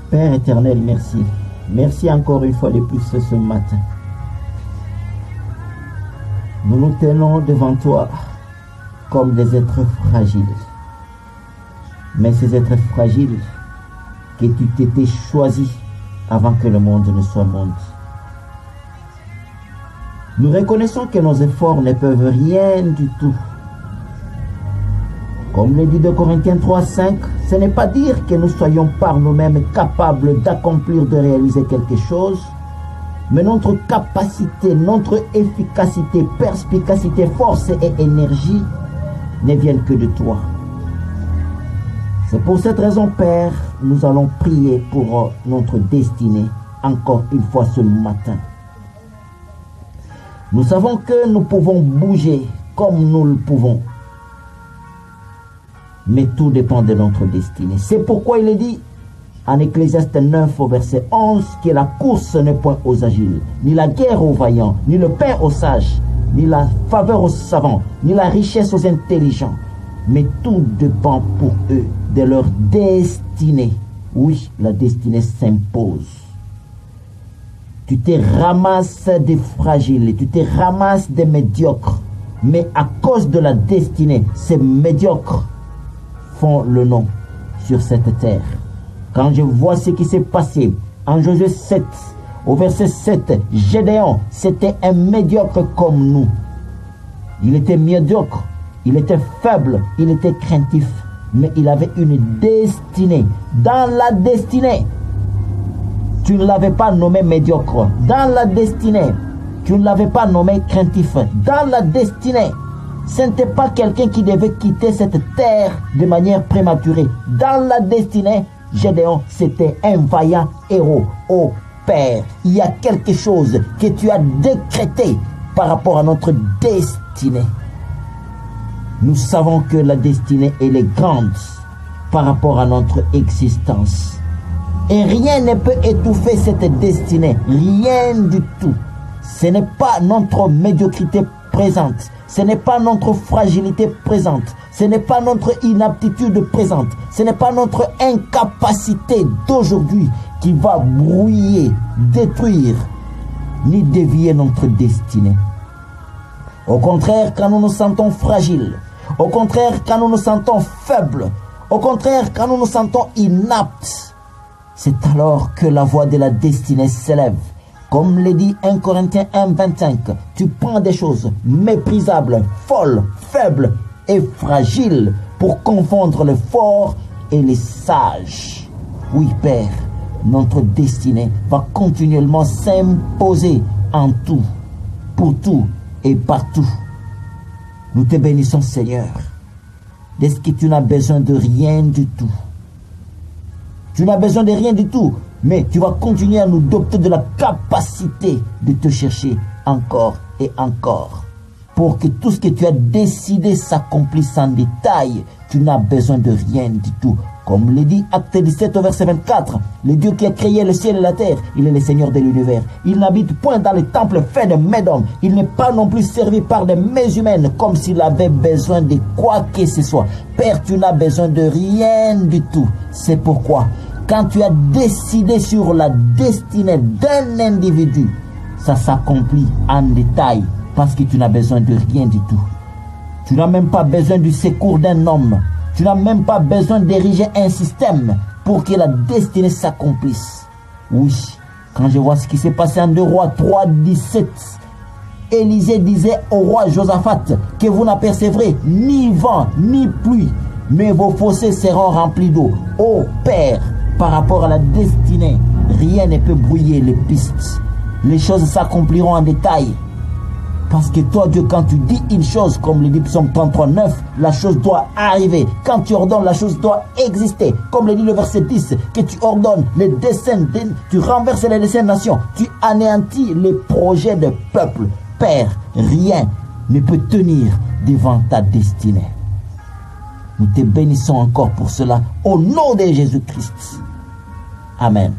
Père éternel, merci. Merci encore une fois de plus ce matin. Nous nous tenons devant toi comme des êtres fragiles. Mais ces êtres fragiles que tu t'étais choisi avant que le monde ne soit monde. Nous reconnaissons que nos efforts ne peuvent rien du tout. Comme le dit 2 Corinthiens 3:5, ce n'est pas dire que nous soyons par nous-mêmes capables d'accomplir, de réaliser quelque chose, mais notre capacité, notre efficacité, perspicacité, force et énergie ne viennent que de toi. C'est pour cette raison, Père, nous allons prier pour notre destinée encore une fois ce matin. Nous savons que nous pouvons bouger comme nous le pouvons. Mais tout dépend de notre destinée. C'est pourquoi il est dit en Ecclésiaste 9 au verset 11 que la course n'est point aux agiles, ni la guerre aux vaillants, ni le pain aux sages, ni la faveur aux savants, ni la richesse aux intelligents. Mais tout dépend pour eux de leur destinée. Oui, la destinée s'impose. Tu te ramasses des fragiles, tu te ramasses des médiocres. Mais à cause de la destinée, ces médiocres font le nom sur cette terre. Quand je vois ce qui s'est passé en Josué 7, au verset 7, Gédéon, c'était un médiocre comme nous. Il était médiocre, il était faible, il était craintif, mais il avait une destinée. Dans la destinée, tu ne l'avais pas nommé médiocre. Dans la destinée, tu ne l'avais pas nommé craintif. Dans la destinée, ce n'était pas quelqu'un qui devait quitter cette terre de manière prématurée. Dans la destinée, Gédéon, c'était un vaillant héros. Oh Père, il y a quelque chose que tu as décrété par rapport à notre destinée. Nous savons que la destinée, elle est grande par rapport à notre existence. Et rien ne peut étouffer cette destinée. Rien du tout. Ce n'est pas notre médiocrité présente. Ce n'est pas notre fragilité présente. Ce n'est pas notre inaptitude présente. Ce n'est pas notre incapacité d'aujourd'hui qui va brouiller, détruire, ni dévier notre destinée. Au contraire, quand nous nous sentons fragiles, au contraire, quand nous nous sentons faibles, au contraire, quand nous nous sentons inaptes, c'est alors que la voix de la destinée s'élève. Comme le dit 1 Corinthiens 1:25, tu prends des choses méprisables, folles, faibles et fragiles pour confondre les forts et les sages. Oui, Père, notre destinée va continuellement s'imposer en tout, pour tout et partout. Nous te bénissons, Seigneur, parce que tu n'as besoin de rien du tout. Tu n'as besoin de rien du tout, mais tu vas continuer à nous doter de la capacité de te chercher encore et encore. Pour que tout ce que tu as décidé s'accomplisse en détail, tu n'as besoin de rien du tout. Comme le dit Acte 17 au verset 24, le Dieu qui a créé le ciel et la terre, il est le Seigneur de l'univers. Il n'habite point dans les temples faits de mains d'hommes. Il n'est pas non plus servi par des mains humaines comme s'il avait besoin de quoi que ce soit. Père, tu n'as besoin de rien du tout. C'est pourquoi, quand tu as décidé sur la destinée d'un individu, ça s'accomplit en détail parce que tu n'as besoin de rien du tout. Tu n'as même pas besoin du secours d'un homme. Tu n'as même pas besoin d'ériger un système pour que la destinée s'accomplisse. Oui, quand je vois ce qui s'est passé en 2 Rois 3:17, Élisée disait au roi Josaphat que vous n'apercevrez ni vent ni pluie, mais vos fossés seront remplis d'eau. Ô Père, par rapport à la destinée, rien ne peut brouiller les pistes. Les choses s'accompliront en détail. Parce que toi, Dieu, quand tu dis une chose, comme le dit Psaume 33:9, la chose doit arriver. Quand tu ordonnes, la chose doit exister. Comme le dit le verset 10, que tu ordonnes les desseins, tu renverses les desseins de nations, tu anéantis les projets de peuple. Père, rien ne peut tenir devant ta destinée. Nous te bénissons encore pour cela, au nom de Jésus-Christ. Amen.